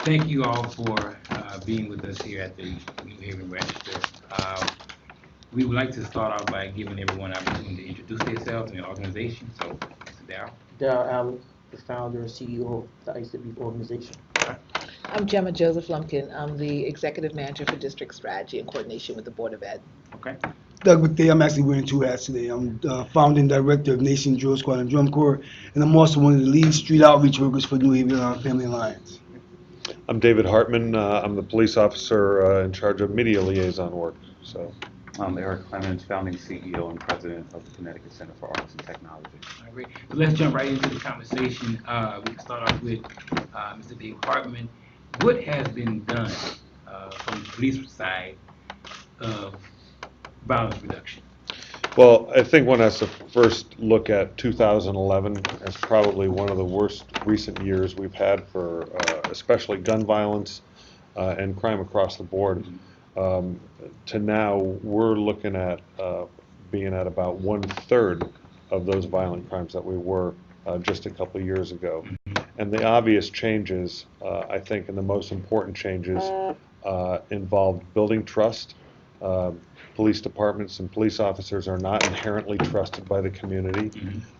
thank you all for being with us here at the New Haven Register. We would like to start off by giving everyone an opportunity to introduce themselves and their organization. So, Mr. Darrell. Darrell Allick, the founder and CEO of the ICB organization. I'm Gemma Joseph-Lumpkin. I'm the executive manager for district strategy and coordination with the Board of Ed. Okay. Dougles Bethea. I'm actually wearing two hats today. I'm the founding director of Nation Drill Squad and Drum Corps, and I'm also one of the lead street outreach workers for New Haven Family Alliance. I'm David Hartman. I'm the police officer in charge of media liaison work. So, I'm Erik Clemons, founding CEO and president of the Connecticut Center for Arts and Technology. All right, great. So let's jump right into the conversation. We can start off with Mr. David Hartman. What has been done from the police side of violence reduction? well, I think one has to first look at 2011 as probably one of the worst recent years we've had for especially gun violence and crime across the board. To now, we're looking at being at about 1/3 of those violent crimes that we were just a couple of years ago. And the obvious changes, I think, and the most important changes involved building trust. Police departments and police officers are not inherently trusted by the community.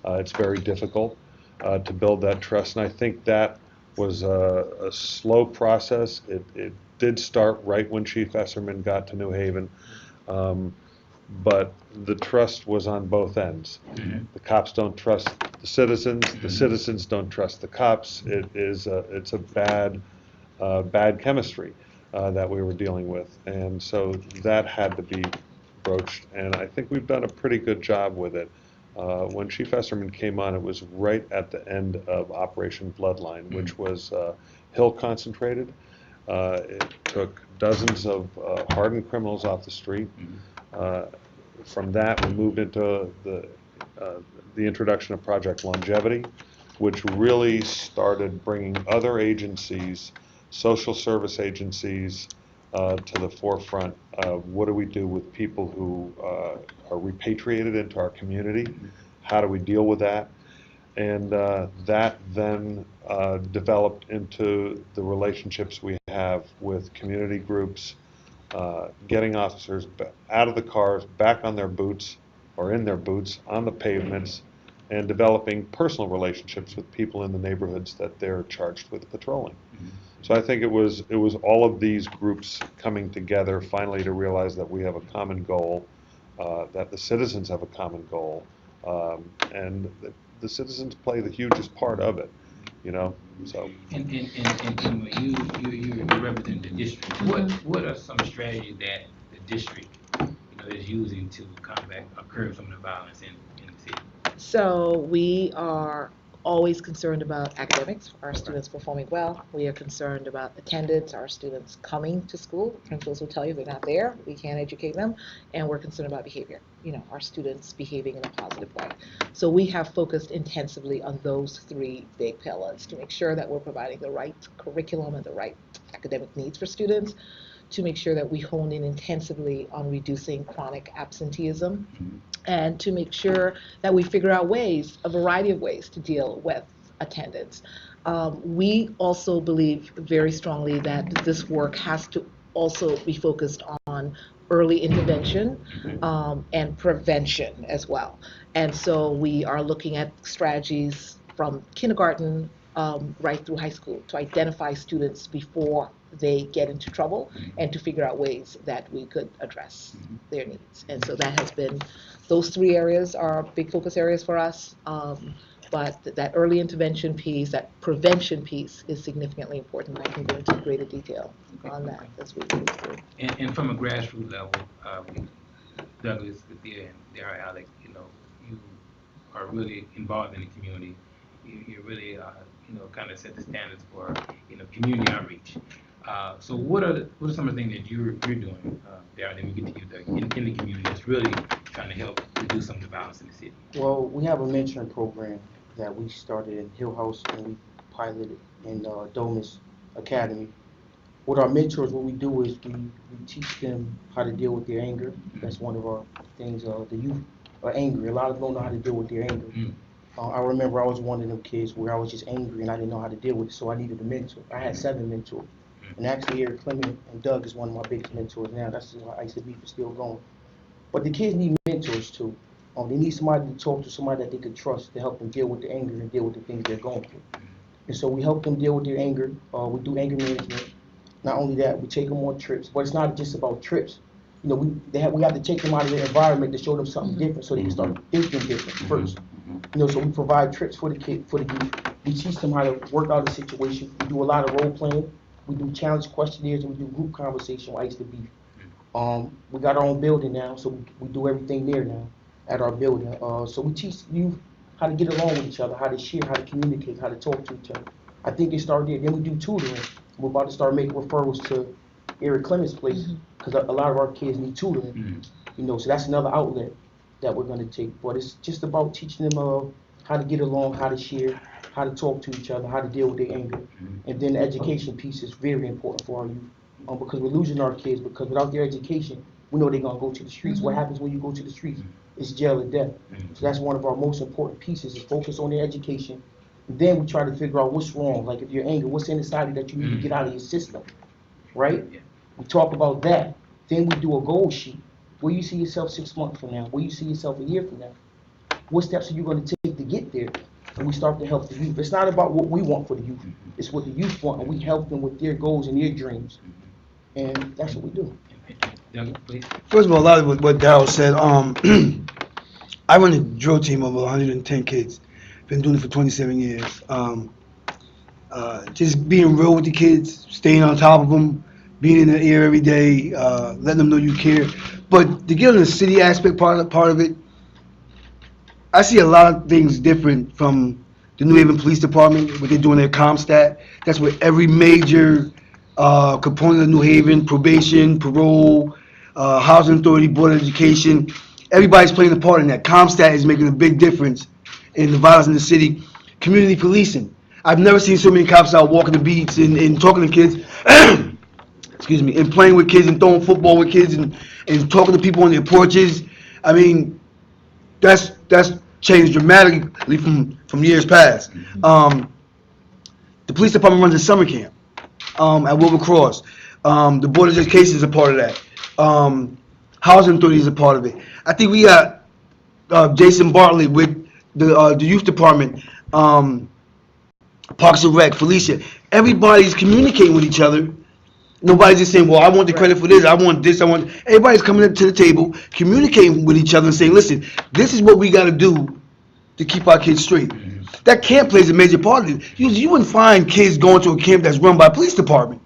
It's very difficult to build that trust, and I think that was a slow process. It did start right when Chief Esserman got to New Haven, but the trust was on both ends. The cops don't trust the citizens don't trust the cops. It's a bad chemistry that we were dealing with, and so that had to be broached, and I think we've done a pretty good job with it. When Chief Esserman came on, it was right at the end of Operation Bloodline, which was Hill concentrated. It took dozens of hardened criminals off the street. From that, we moved into the introduction of Project Longevity, which really started bringing other agencies, social service agencies, to the forefront of what do we do with people who are repatriated into our community? How do we deal with that? And that then developed into the relationships we have with community groups, getting officers out of the cars, back on their boots, or in their boots, on the pavements, and developing personal relationships with people in the neighborhoods that they're charged with patrolling. So I think it was all of these groups coming together finally to realize that we have a common goal, that the citizens have a common goal, and that the citizens play the hugest part of it, you know. So. And you represent the district. What are some strategies that the district is using to combat or curb some of the violence in the city? So we are always concerned about academics, our students performing well. We are concerned about attendance, our students coming to school. Principals will tell you they're not there, we can't educate them. And we're concerned about behavior, our students behaving in a positive way. So we have focused intensively on those three big pillars to make sure that we're providing the right curriculum and the right academic needs for students, to make sure that we hone in intensively on reducing chronic absenteeism, and to make sure that we figure out a variety of ways to deal with attendance. We also believe very strongly that this work has to also be focused on early intervention and prevention as well. And so we are looking at strategies from kindergarten right through high school to identify students before they get into trouble and to figure out ways that we could address their needs. And so that has been, those three areas are big focus areas for us. But that early intervention piece, that prevention piece is significantly important. I can go into greater detail on that as we move through. And from a grassroots level, Dougles Bethea and Darrell Allick, you are really involved in the community. You really, kind of set the standards for, community outreach. So what are some of the things that you're doing, Darrell, then we get to you, Doug, in the community that's really trying to help reduce some of the violence in the city? Well, we have a mentoring program that we started in Hill House and we piloted in Domus Academy. With our mentors, what we do is we teach them how to deal with their anger. That's one of our things. The youth are angry. A lot of them don't know how to deal with their anger. I remember I was one of them kids where I was just angry and I didn't know how to deal with it, so I needed a mentor. I had 7 mentors. And actually, Erik Clemons and Doug is one of my biggest mentors now. That's why I used to be still going. But the kids need mentors too. They need somebody to talk to, somebody that they can trust to help them deal with the anger and deal with the things they're going through. And so we help them deal with their anger. We do anger management. Not only that, we take them on trips, but it's not just about trips. You know, we have to take them out of their environment to show them something different so they can start thinking different first. You know, so we provide trips for the youth. We teach them how to work out a situation. We do a lot of role playing. We do challenge questionnaires and we do group conversation with Ice to Beef. We got our own building now, so we do everything there now at our building. So we teach youth how to get along with each other, how to share, how to communicate, how to talk to each other. I think it started there. Then we do tutoring. We're about to start making referrals to Erik Clemons' place because a lot of our kids need tutoring. You know, so that's another outlet that we're going to take. But it's just about teaching them how to get along, how to share, how to talk to each other, how to deal with their anger. And then the education piece is very important for our youth because we're losing our kids because without their education, we know they're going to go to the streets. What happens when you go to the streets? It's jail or death. So that's one of our most important pieces is focus on their education. And then we try to figure out what's wrong. Like if you're angry, what's inside you that you need to get out of your system, right? We talk about that. Then we do a goal sheet. Where you see yourself 6 months from now? Where you see yourself a year from now? What steps are you going to take to get there? And we start to help the youth. It's not about what we want for the youth. It's what the youth want, and we help them with their goals and their dreams. And that's what we do. First of all, a lot of what Darrell said. I run a drill team of 110 kids. Been doing it for 27 years. Just being real with the kids, staying on top of them, being in the air every day, letting them know you care. But to get on the city aspect part of it, I see a lot of things different from the New Haven Police Department, what they do in their ComStat. That's where every major component of New Haven, probation, parole, housing authority, board of education, everybody's playing a part in that. ComStat is making a big difference in the violence in the city. Community policing. I've never seen so many cops out walking the beats and talking to kids, excuse me, and playing with kids and throwing football with kids and talking to people on their porches. I mean, that's changed dramatically from years past. The police department runs a summer camp at Wilbur Cross. The Board of Education is a part of that. Housing Authority is a part of it. I think we got Jason Bartley with the youth department, Parks and Rec, Felicia. Everybody's communicating with each other. Nobody's just saying, well, I want the credit for this, I want this, I want... Everybody's coming up to the table, communicating with each other and saying, listen, this is what we got to do to keep our kids straight. That camp plays a major part of it. You wouldn't find kids going to a camp that's run by a police department.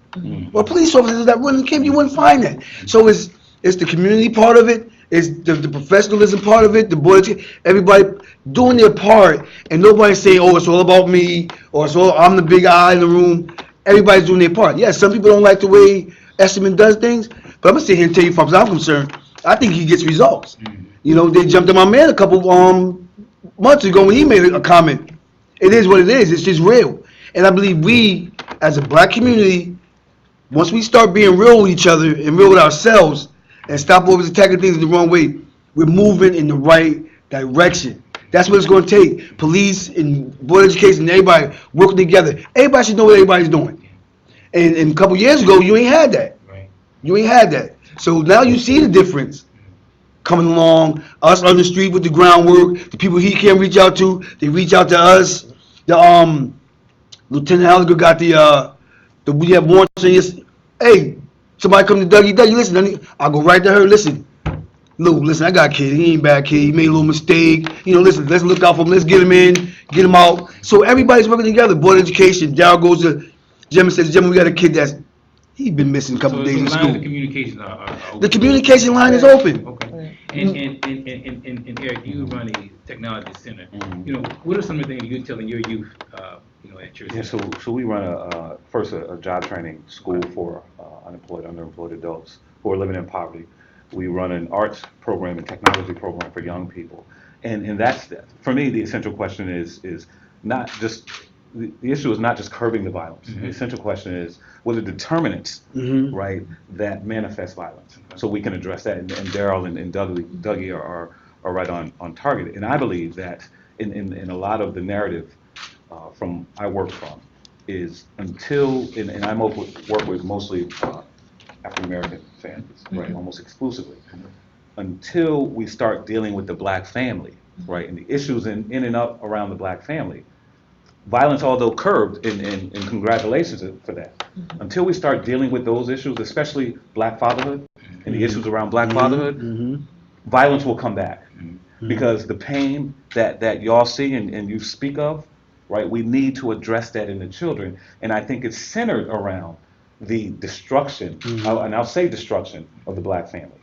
Or police officers that run the camp, you wouldn't find that. So it's the community part of it, it's the professionalism part of it, the boys, everybody doing their part, and nobody saying, oh, it's all about me, or I'm the big eye in the room. Everybody's doing their part. Yeah, some people don't like the way Estimate does things, but I'm gonna sit here and tell you, from as I'm concerned, I think he gets results. You know, they jumped on my man a couple months ago when he made a comment. It is what it is. It's just real, and I believe we, as a black community, once we start being real with each other and real with ourselves, and stop always attacking things in the wrong way, we're moving in the right direction. That's what it's going to take. Police and board of education, everybody working together. Everybody should know what everybody's doing. And a couple years ago, you ain't had that. Right. You ain't had that. So now you see the difference coming along. Us on the street with the groundwork. The people he can't reach out to, they reach out to us. The Lieutenant Halliger got we have warrants on this. Hey, somebody come to Dougie, listen, I'll go right to her. Listen, Lou, listen, I got a kid. He ain't bad kid. He made a little mistake. You know, listen, let's look out for him. Let's get him in, get him out. So everybody's working together. Board of education. Darrell goes to Gemma, says, Gemma, we got a kid he's been missing a couple days in school. The communications are open. The communication line is open. Okay. And Erik, you run a technology center. You know, what are some of the things you're telling your youth, at your center? Yeah, so we run a job training school for unemployed, underemployed adults who are living in poverty. We run an arts program and technology program for young people. And that's, for me, the essential question is not just, the issue is not just curbing the violence. The essential question is, what are the determinants, right, that manifest violence? So we can address that. And Darrell and Dougie are right on target. And I believe that in a lot of the narrative from I work from is until, and I work with mostly African American families, right, almost exclusively, until we start dealing with the black family, right, and the issues in and up around the black family. Violence, although curbed, and congratulations for that, until we start dealing with those issues, especially black fatherhood and the issues around black fatherhood, violence will come back. Because the pain that y'all see and you speak of, right, we need to address that in the children. And I think it's centered around the destruction, and I'll say destruction, of the black family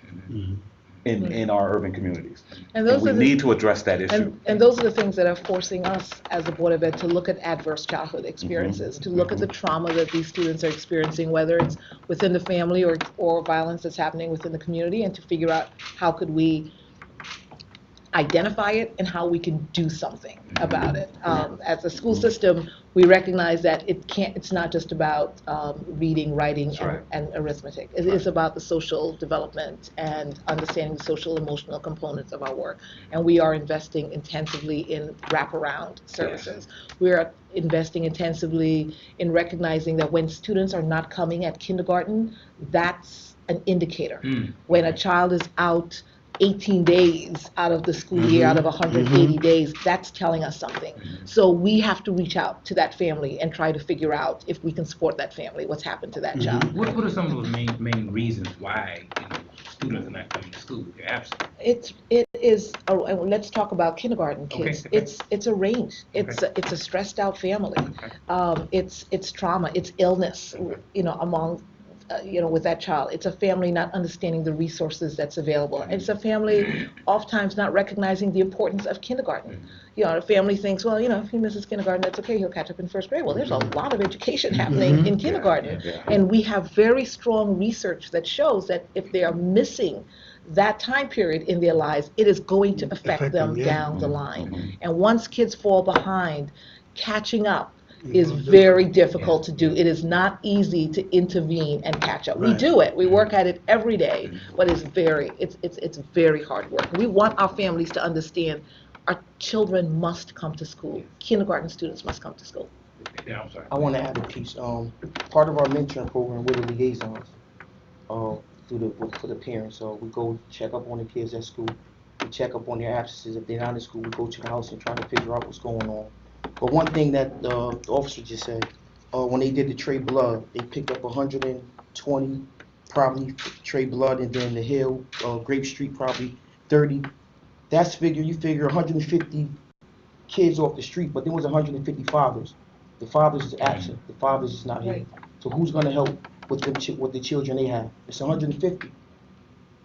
in our urban communities. And And we need to address that issue. And those are the things that are forcing us as a Board of Ed to look at adverse childhood experiences, to look at the trauma that these students are experiencing, whether it's within the family or violence that's happening within the community, and to figure out how could we identify it and how we can do something about it. As a school system, we recognize that it's not just about reading, writing, and arithmetic. It is about the social development and understanding the social emotional components of our work. And we are investing intensively in wraparound services. We are investing intensively in recognizing that when students are not coming at kindergarten, that's an indicator. When a child is out 18 days out of the school year, out of 180 days, that's telling us something. So we have to reach out to that family and try to figure out if we can support that family, what's happened to that child. What are some of those main reasons why students are not coming to school? They're absent. It is. Let's talk about kindergarten kids. Okay. It's a range. It's a stressed out family. It's trauma. It's illness. Among with that child. It's a family not understanding the resources that's available. It's a family oftentimes not recognizing the importance of kindergarten. A family thinks, well, if he misses kindergarten, that's okay, he'll catch up in first grade. Well, there's a lot of education happening in kindergarten. And we have very strong research that shows that if they are missing that time period in their lives, it is going to affect them down the line. And once kids fall behind, catching up is very difficult to do. It is not easy to intervene and catch up. We do it. We work at it every day, but it's very hard work. We want our families to understand our children must come to school. Kindergarten students must come to school. Yeah, I'm sorry. I want to add a piece. Part of our mentoring program, we're the liaisons for the parents. We go check up on the kids at school. We check up on their absences. If they're not in school, we go to the house and try to figure out what's going on. But one thing that the officer just said, when they did the trade blood, they picked up 120 probably trade blood, and then the Hill, Grape Street probably 30. You figure 150 kids off the street, but there was 150 fathers. The fathers is absent. The fathers is not here. So who's going to help with the children they have? It's 150.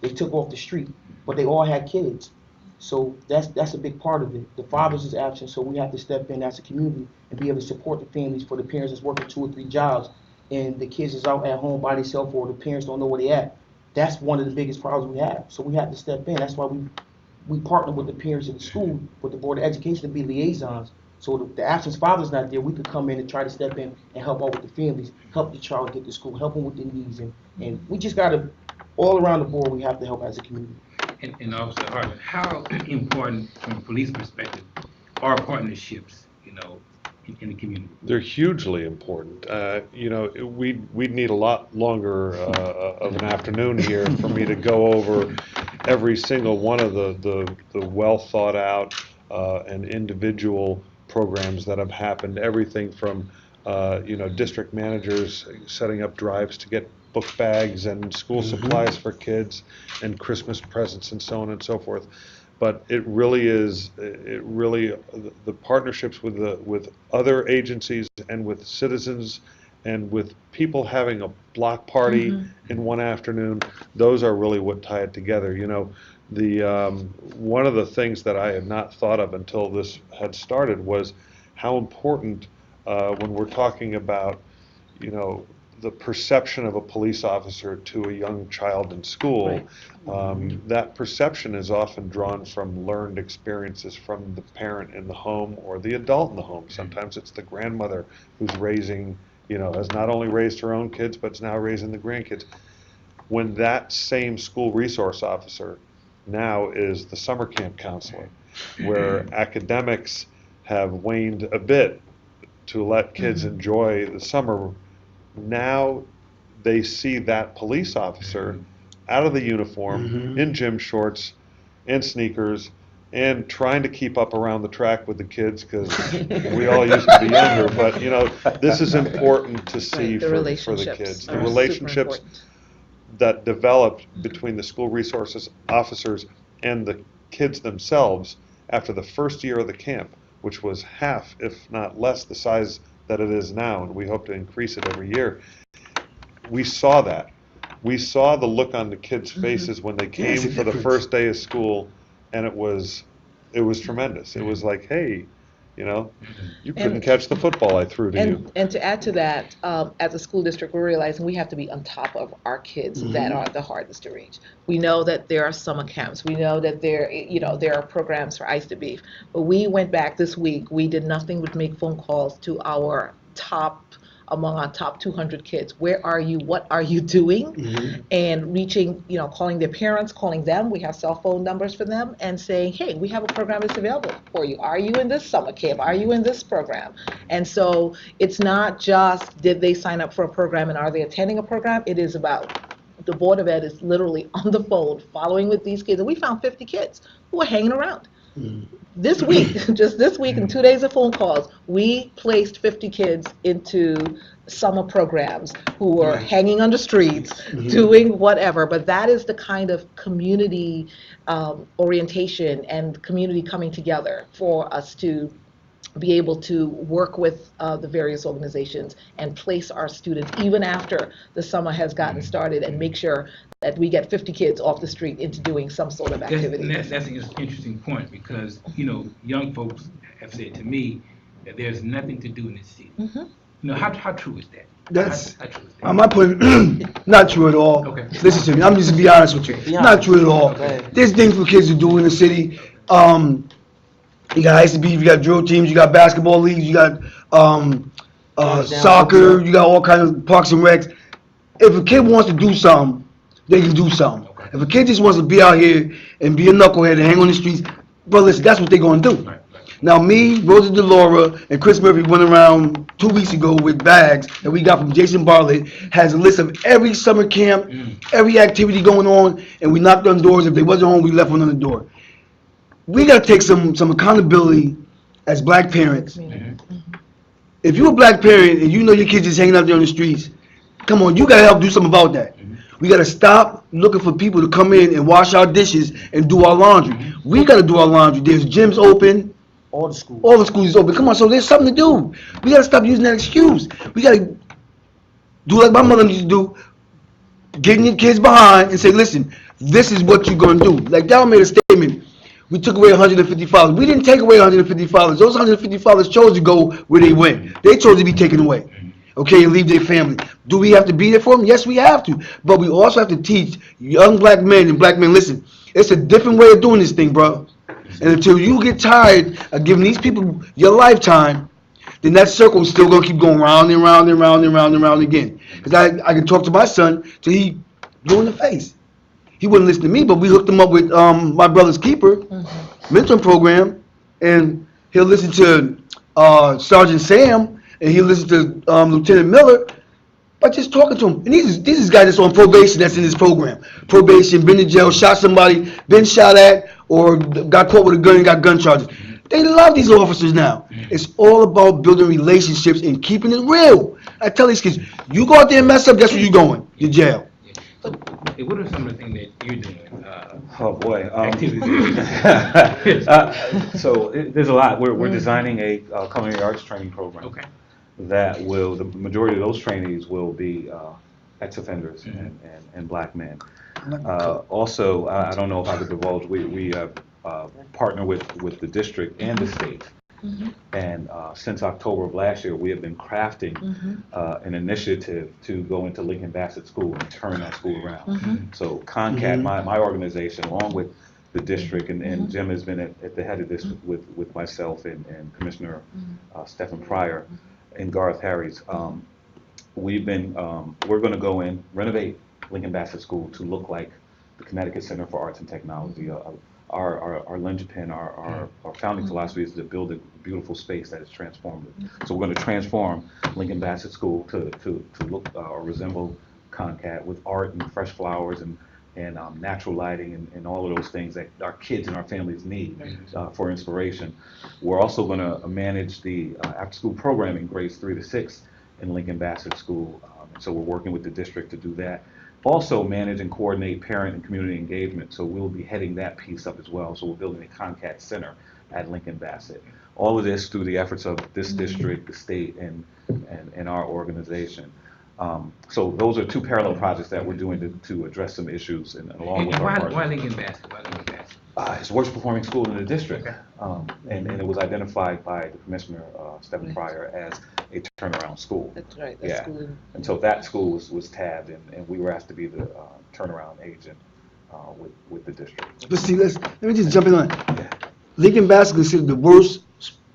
They took off the street, but they all had kids. So that's a big part of it. The fathers is absent, so we have to step in as a community and be able to support the families. For the parents that's working 2 or 3 jobs, and the kids is out at home by themselves, or the parents don't know where they at. That's one of the biggest problems we have. So we have to step in. That's why we partner with the parents of the school, with the Board of Education, to be liaisons. So the absent father's not there, we could come in and try to step in and help out with the families, help the child get to school, help them with their needs, and we just gotta, all around the board, we have to help as a community. And Officer Hartman, how important from a police perspective are partnerships, in the community? They're hugely important. We'd need a lot longer of an afternoon here for me to go over every single one of the well thought out and individual programs that have happened. Everything from district managers setting up drives to get book bags and school supplies for kids and Christmas presents and so on and so forth. But it really the partnerships with other agencies and with citizens and with people having a block party in one afternoon, those are really what tie it together. One of the things that I had not thought of until this had started was how important when we're talking about the perception of a police officer to a young child in school, that perception is often drawn from learned experiences from the parent in the home or the adult in the home. Sometimes it's the grandmother who's raising, has not only raised her own kids, but is now raising the grandkids. When that same school resource officer now is the summer camp counselor, where academics have waned a bit to let kids enjoy the summer. Now they see that police officer out of the uniform, in gym shorts and sneakers, and trying to keep up around the track with the kids, because we all used to be younger. But this is important to see Right, the for the relationships kids. The are super relationships important. that developed between the school resources officers and the kids themselves after the first year of the camp, which was half, if not less, the size that it is now, and we hope to increase it every year. We saw that. We saw the look on the kids' faces when they came Yes, a for the difference. first day of school, and it was tremendous. It was like, hey, you couldn't catch the football I threw to you. And to add to that, as a school district, we're realizing we have to be on top of our kids that are the hardest to reach. We know that there are summer camps. We know that there are programs for Ice to Beef. But we went back this week. We did nothing but make phone calls to among our top 200 kids. Where are you? What are you doing? And reaching, calling their parents, calling them. We have cell phone numbers for them, and saying, hey, we have a program that's available for you. Are you in this summer camp? Are you in this program? And so it's not just did they sign up for a program and are they attending a program? It is about the Board of Ed is literally on the phone following with these kids. And we found 50 kids who are hanging around. This week, just this week, in 2 days of phone calls, we placed 50 kids into summer programs who were hanging on the streets, doing whatever. But that is the kind of community orientation and community coming together for us to be able to work with the various organizations and place our students even after the summer has gotten started, and make sure that we get 50 kids off the street into doing some sort of activity. That's an interesting point, because, young folks have said to me that there's nothing to do in this city. How true is that? That's, how true is that? on my point, not true at all. Okay. Listen to me, I'm just gonna be honest with you. Not true at all. There's things for kids to do in the city. You got ice and beef, you got drill teams, you got basketball leagues, you got soccer, you got all kinds of parks and recs. If a kid wants to do something, they can do something. If a kid just wants to be out here and be a knucklehead and hang on the streets, well, listen, that's what they're gonna do. Right. Now, me, Rosa DeLaura, and Chris Murphy went around 2 weeks ago with bags that we got from Jason Bartlett, has a list of every summer camp, every activity going on, and we knocked on doors. If they wasn't home, we left one on the door. We gotta take some accountability as black parents. If you're a black parent and you know your kids just hanging out there on the streets, come on, you gotta help do something about that. We gotta stop looking for people to come in and wash our dishes and do our laundry. We gotta do our laundry. There's gyms open. All the schools. All the schools is open. Come on, so there's something to do. We gotta stop using that excuse. We gotta do like my mother used to do, getting your kids behind and say, listen, this is what you're gonna do. Like Darrell made a statement. We took away 150 fathers. We didn't take away 150 fathers. Those 150 fathers chose to go where they went. They chose to be taken away. Okay, and leave their family. Do we have to be there for them? Yes, we have to. But we also have to teach young black men and black men, listen, it's a different way of doing this thing, bro. And until you get tired of giving these people your lifetime, then that circle is still gonna keep going round and round and round and round and round again. Because I can talk to my son till he blue in the face. He wouldn't listen to me, but we hooked him up with my brother's keeper mentoring program, and he'll listen to Sergeant Sam, and he'll listen to Lieutenant Miller by just talking to him. And these is guys that's on probation that's in this program. Probation, been to jail, shot somebody, been shot at, or got caught with a gun and got gun charges. They love these officers now. It's all about building relationships and keeping it real. I tell these kids, you go out there and mess up, guess where you're going? You're jail. So, what are some of the things that you're doing? Oh, boy. Activities. So there's a lot. We're designing a culinary arts training program. Okay. That will, the majority of those trainees will be ex-offenders and black men. Also, I don't know if I could divulge, we partner with the district and the state. And since October of last year, we have been crafting an initiative to go into Lincoln Bassett School and turn that school around. So ConnCAT, my organization, along with the district, and Jim has been at the head of this with myself and Commissioner Stephen Pryor and Garth Harries. We're going to go in, renovate Lincoln Bassett School to look like the Connecticut Center for Arts and Technology, a our linchpin, our founding philosophy is to build a beautiful space that is transformative. So we're going to transform Lincoln Bassett School to look or resemble ConnCAT with art and fresh flowers and natural lighting and all of those things that our kids and our families need for inspiration. We're also going to manage the after-school programming grades 3 to 6 in Lincoln Bassett School. So we're working with the district to do that. Also manage and coordinate parent and community engagement. So we'll be heading that piece up as well. So we're building a ConnCAT center at Lincoln Bassett. All of this through the efforts of this district, the state, and our organization. So those are two parallel projects that we're doing to address some issues and along with our partners. Why Lincoln Bassett? Why Lincoln Bassett? It's the worst performing school in the district, and it was identified by the commissioner, Stephen Pryor, as a turnaround school. That's right. Yeah, and so that school was tabbed, and we were asked to be the turnaround agent with the district. Let's see, let me just jump in on it. Lincoln Bassett is considered the worst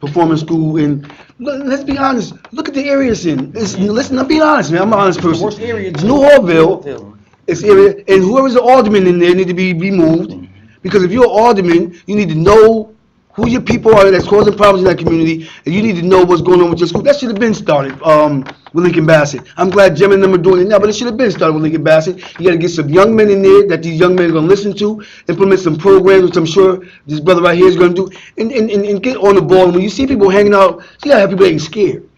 performing school in, let's be honest, look at the area it's in. Listen, I'm being honest, man, I'm an honest person. Worst area. It's New Hallville, it's area, and whoever's the alderman in there need to be removed. Because if you're an alderman, you need to know who your people are that's causing problems in that community, and you need to know what's going on with your school. That should have been started with Lincoln Bassett. I'm glad Gemma and them are doing it now, but it should have been started with Lincoln Bassett. You got to get some young men in there that these young men are going to listen to, implement some programs, which I'm sure this brother right here is going to do, and get on the ball. And when you see people hanging out, you got to have people getting scared.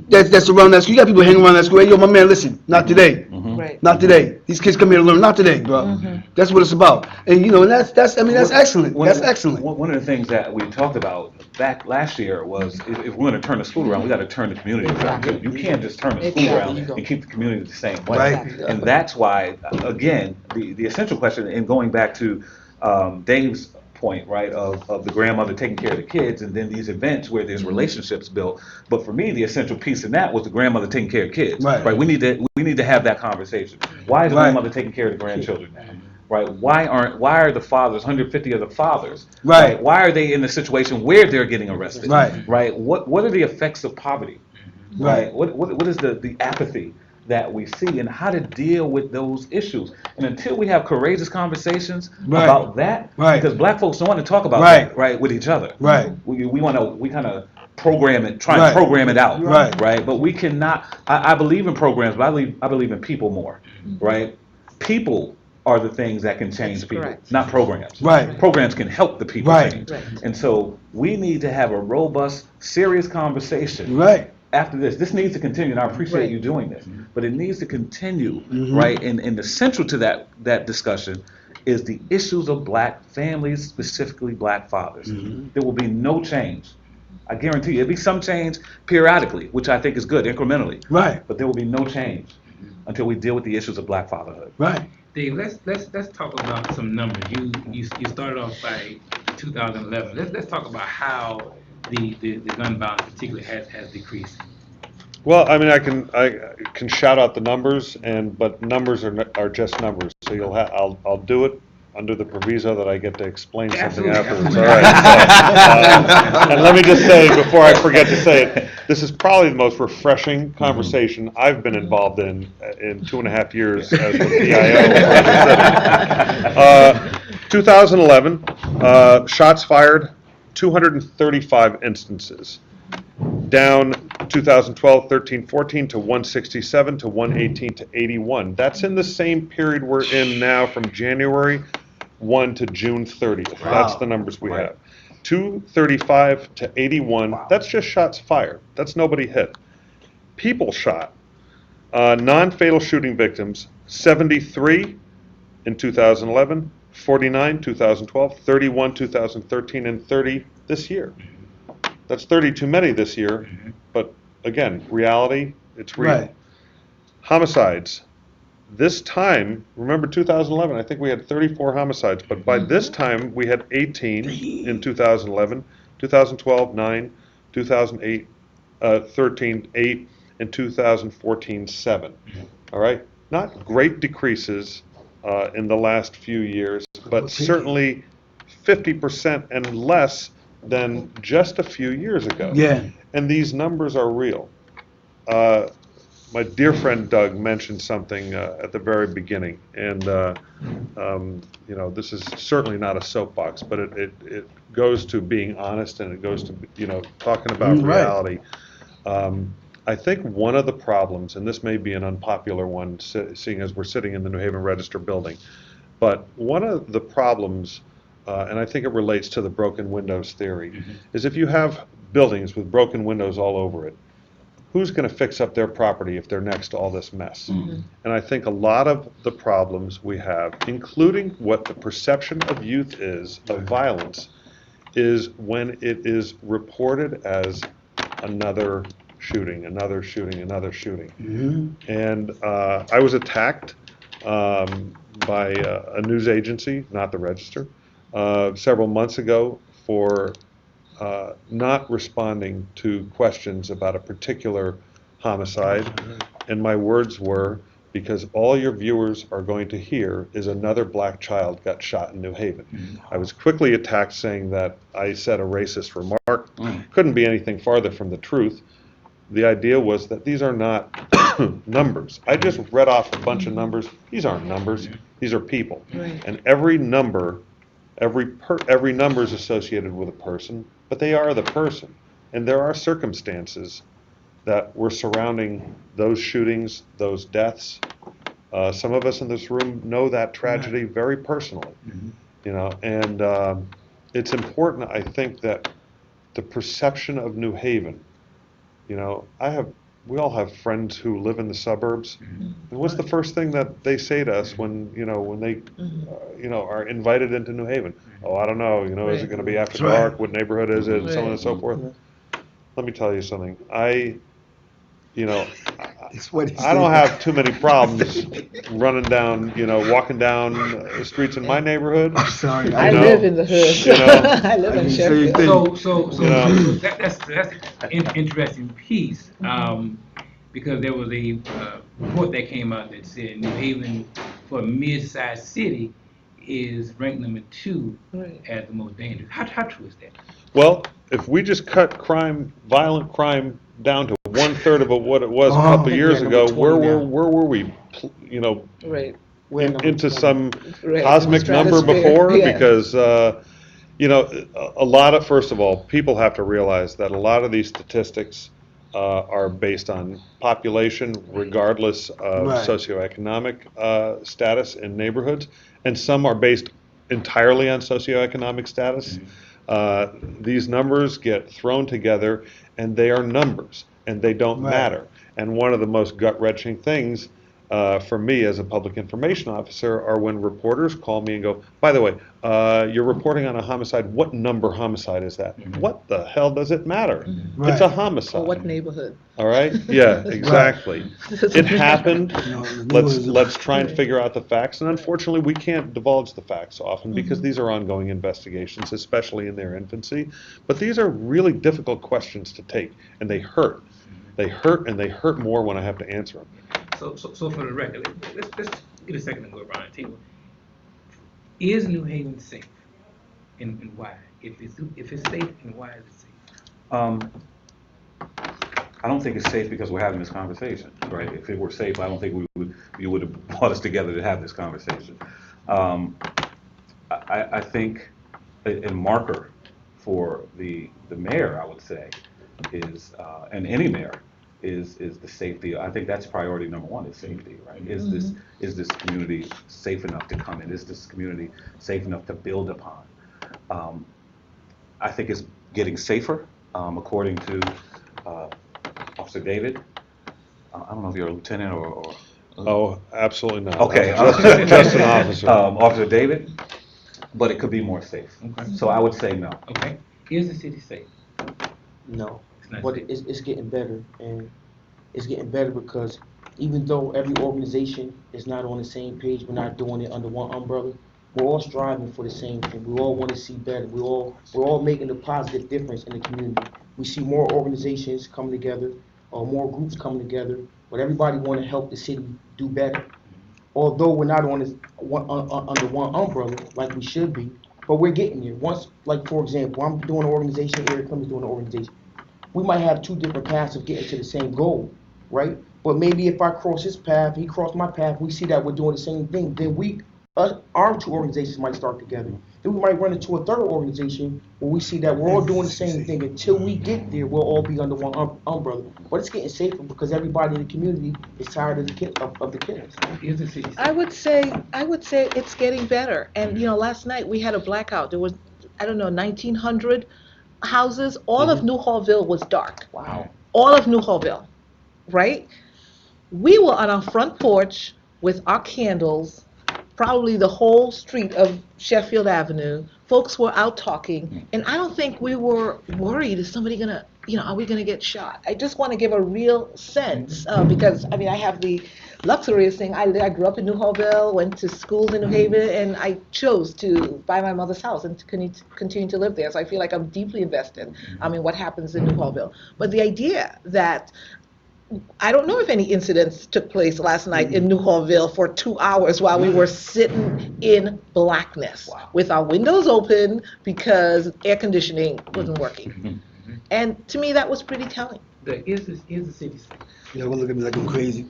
That's around that school. You got people hanging around that school. Hey, yo, my man, listen, not today. Right. Not today. These kids come here to learn. Not today, bro. That's what it's about. And and that's excellent. That's excellent. One of the things that we talked about back last year was if we're going to turn the school around, we got to turn the community around too. You can't just turn the school around and keep the community the same way. Right. And that's why, again, the essential question, and going back to Dave's point, right, of the grandmother taking care of the kids, and then these events where there's relationships built. But for me, the essential piece in that was the grandmother taking care of kids. Right. We need to have that conversation. Why is the grandmother taking care of the grandchildren now? Right? Why are the fathers, 150 of the fathers, Right. Why are they in the situation where they're getting arrested? Right. Right? What are the effects of poverty? Right. What is the apathy that we see, and how to deal with those issues? And until we have courageous conversations Right. about that, Right. because black folks don't want to talk about Right. that, right, with each other. Right. We kind of program it, try Right. and program it out, Right. But we cannot. I believe in programs, but I believe in people more, right? People are the things that can change That's people, correct. not programs. Right. Programs can help the people Right. change. Right. And so we need to have a robust, serious conversation Right. after this. This needs to continue, and I appreciate Right. you doing this, but it needs to continue, Mhm. right? And the central to that discussion is the issues of black families, specifically black fathers. There will be no change. I guarantee you, there'll be some change periodically, which I think is good, incrementally, Right. but there will be no change until we deal with the issues of black fatherhood. Right. Dave, let's talk about some numbers. You started off by 2011. Let's talk about how the gun violence particularly has decreased. Well, I mean, I can shout out the numbers, but numbers are just numbers. So I'll do it under the proviso that I get to explain something Absolutely. afterwards. All right. So, and let me just say before I forget to say it, this is probably the most refreshing conversation I've been involved in 2.5 years as the PIO. 2011, shots fired, 235 instances. Down 2012, 13, 14 to 167 to 118 to 81. That's in the same period we're in now from January 1 to June 30th. Wow. That's the numbers we have. 235 to 81, that's just shots fired. That's nobody hit. People shot. Non-fatal shooting victims, 73 in 2011, 49 2012, 31 2013, and 30 this year. That's 30 too many this year, but again, reality, it's real. Right. Homicides. This time, remember 2011, I think we had 34 homicides, but by this time we had 18 in 2011, 2012, 9, 2008, 13, 8, and 2014, 7. All right? Not great decreases in the last few years, but certainly 50% and less than just a few years ago. Yeah. And these numbers are real. my dear friend Doug mentioned something at the very beginning, and you know, this is certainly not a soapbox, but it goes to being honest, and it goes to, you know, talking about Right. reality. I think one of the problems, and this may be an unpopular one, seeing as we're sitting in the New Haven Register building, but one of the problems, and I think it relates to the broken windows theory, is if you have buildings with broken windows all over it, who's going to fix up their property if they're next to all this mess? And I think a lot of the problems we have, including what the perception of youth is of violence, is when it is reported as another shooting, another shooting, another shooting. And I was attacked by a news agency, not the Register, several months ago for not responding to questions about a particular homicide. And my words were, because all your viewers are going to hear is another black child got shot in New Haven. I was quickly attacked saying that I said a racist remark. Couldn't be anything farther from the truth. The idea was that these are not numbers. I just read off a bunch of numbers. These aren't numbers. These are people. Right. And every number is associated with a person, but they are the person. And there are circumstances that were surrounding those shootings, those deaths. Some of us in this room know that tragedy very personally, you know, and it's important, I think, that the perception of New Haven, you know, we all have friends who live in the suburbs. And what's the first thing that they say to us when they, you know, are invited into New Haven? Oh, I don't know, you know, is it going to be after That's right. dark? What neighborhood is it? And so on and so forth. Let me tell you something. You know, It's what he I don't said. have too many problems running down, you know, walking down the streets in my neighborhood. Sorry, I know, live in the hood. you know, I live in I Sheffield. mean, So Yeah. that's an interesting piece, because there was a report that came out that said New Haven, for a mid-sized city, is ranked number 2 Right. as the most dangerous. How true is that? Well, if we just cut violent crime down to 1/3 of what it was a couple of think years we're at number ago, where 20 now. were we, you know, Right. We're at number into 20. some Right. cosmic number Stratosphere. before? Yeah. Because, you know, a lot of, first of all, people have to realize that a lot of these statistics are based on population, regardless of Right. socioeconomic status in neighborhoods, and some are based entirely on socioeconomic status. These numbers get thrown together, and they are numbers, and they don't Right. matter. And one of the most gut-wrenching things for me as a public information officer are when reporters call me and go, by the way, you're reporting on a homicide. What number homicide is that? What the hell does it matter? It's a Right. homicide. Or what neighborhood? All right? Yeah, exactly. It happened. You know, the neighborhoods are- Let's try and figure out the facts. And unfortunately, we can't divulge the facts often because these are ongoing investigations, especially in their infancy. But these are really difficult questions to take, and they hurt. They hurt, and they hurt more when I have to answer them. So for the record, let's get a second and go around the table. Is New Haven safe, and why? If it's safe, and why is it safe? I don't think it's safe because we're having this conversation, right? If it were safe, I don't think you would have brought us together to have this conversation. I think a marker for the mayor, I would say, is, and any mayor, is the safety. I think that's priority number 1, is safety, right? Is this community safe enough to come in? Is this community safe enough to build upon? I think it's getting safer, according to Officer David. I don't know if you're a lieutenant or Oh, absolutely not. Okay. I'm just an officer. Officer David, but it could be more safe. Okay. So I would say no. Okay. Is the city safe? No, It's not but safe. it's getting better, and it's getting better because even though every organization is not on the same page, we're not doing it under one umbrella. We're all striving for the same thing. We all want to see better. We're all making a positive difference in the community. We see more organizations coming together, or more groups coming together, but everybody want to help the city do better. Although we're not on this under one umbrella like we should be, but we're getting there. Once, like for example, I'm doing an organization, Erik Clemons doing an organization. We might have 2 different paths of getting to the same goal. right? But maybe if I cross his path, he crossed my path, we see that we're doing the same thing, then our two organizations might start together. Then we might run into a third organization where we see that we're all doing the same thing. Until we get there, we'll all be under one umbrella. But it's getting safer because everybody in the community is tired of the killings. Is the city safe? I would say it's getting better. And last night we had a blackout. There was, I don't know, 1,900 houses. All of New Hallville was dark. Wow. All of New Hallville, right? We were on our front porch with our candles, probably the whole street of Sheffield Avenue. Folks were out talking, and I don't think we were worried, is somebody gonna, are we gonna get shot? I just want to give a real sense, because, I have the luxury of saying I grew up in New Hallville, went to schools in New Haven, and I chose to buy my mother's house and to continue to live there. So I feel like I'm deeply invested in what happens in New Hallville. But the idea that I don't know if any incidents took place last night in New Hallville for 2 hours while we were sitting in blackness with our windows open because air conditioning wasn't working. And to me, that was pretty telling. Is the city safe? You're gonna look at me like I'm crazy.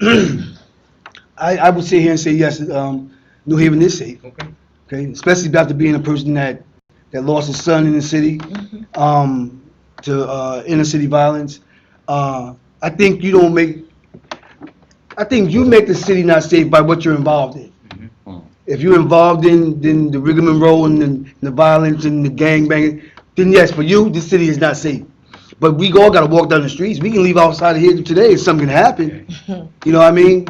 I would sit here and say yes, New Haven is safe. Okay, especially after being a person that lost his son in the city to inner city violence. I think you make the city not safe by what you're involved in. If you're involved in the rigmarole and the violence and the gangbanging, then yes, for you, the city is not safe. But we all got to walk down the streets. We can leave outside of here today if something can happen. You know what I mean?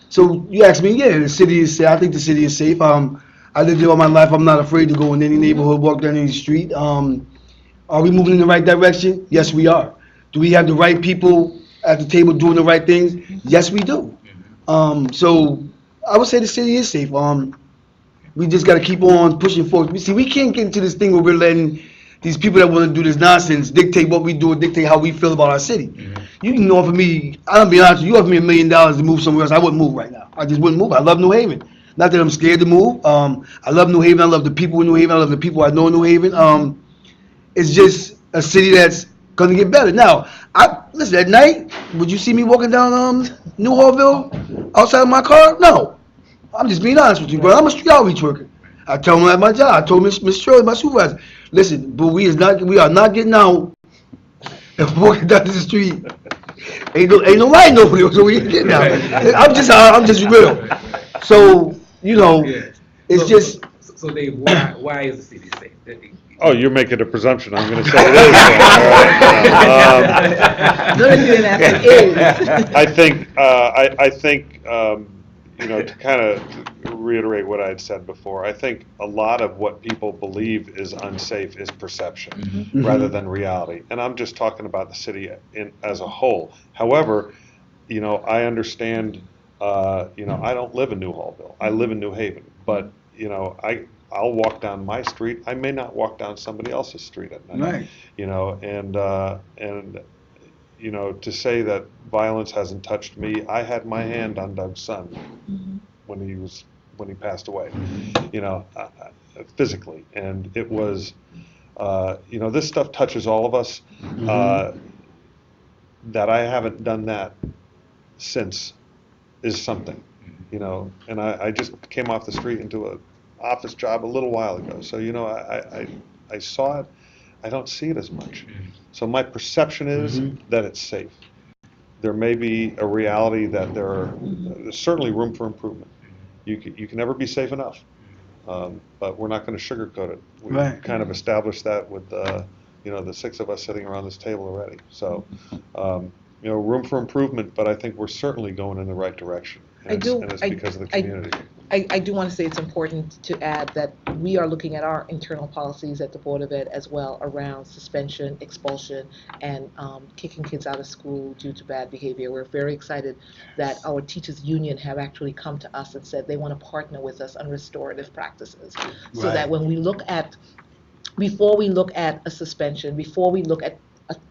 So you ask me, yeah, the city is safe. I think the city is safe. I lived here all my life. I'm not afraid to go in any neighborhood, walk down any street. Are we moving in the right direction? Yes, we are. Do we have the right people at the table doing the right things? Yes, we do. So I would say the city is safe. We just got to keep on pushing forward. We can't get into this thing where we're letting these people that want to do this nonsense dictate what we do, dictate how we feel about our city. You can offer me, I'll be honest with you, you offer me $1 million to move somewhere else, I wouldn't move right now. I just wouldn't move. I love New Haven. Not that I'm scared to move. I love New Haven. I love the people in New Haven. I love the people I know in New Haven. It's just a city that's going to get better. Now, listen, at night, would you see me walking down New Hallville outside of my car? No. I'm just being honest with you, bro. I'm a street outreach worker. I tell them at my job. I told Miss Shirley, my supervisor, listen, but we are not getting out and walking down the street. Ain't no light over there, so we ain't getting out. I'm just real. So, it's just. So Dave, why is the city safe? Oh, you're making a presumption. I'm going to say it is. No, you didn't ask it is. I think, to kind of reiterate what I had said before, I think a lot of what people believe is unsafe is perception rather than reality. And I'm just talking about the city as a whole. However, I understand, I don't live in New Hallville. I live in New Haven. But, I'll walk down my street. I may not walk down somebody else's street at night. Right. And to say that violence hasn't touched me, I had my hand on Doug's son when he passed away, physically, and it was, this stuff touches all of us. That I haven't done that since is something, and I just came off the street into a office job a little while ago. So, I saw it. I don't see it as much. So my perception is that it's safe. There may be a reality that there's certainly room for improvement. You can never be safe enough, but we're not going to sugarcoat it. We kind of established that with the 6 of us sitting around this table already. So, room for improvement, but I think we're certainly going in the right direction. And it's because of the community. I do want to say it's important to add that we are looking at our internal policies at the Board of Ed as well around suspension, expulsion, and kicking kids out of school due to bad behavior. We're very excited that our teachers union have actually come to us and said they want to partner with us on restorative practices, so that when we look at, before we look at a suspension, before we look at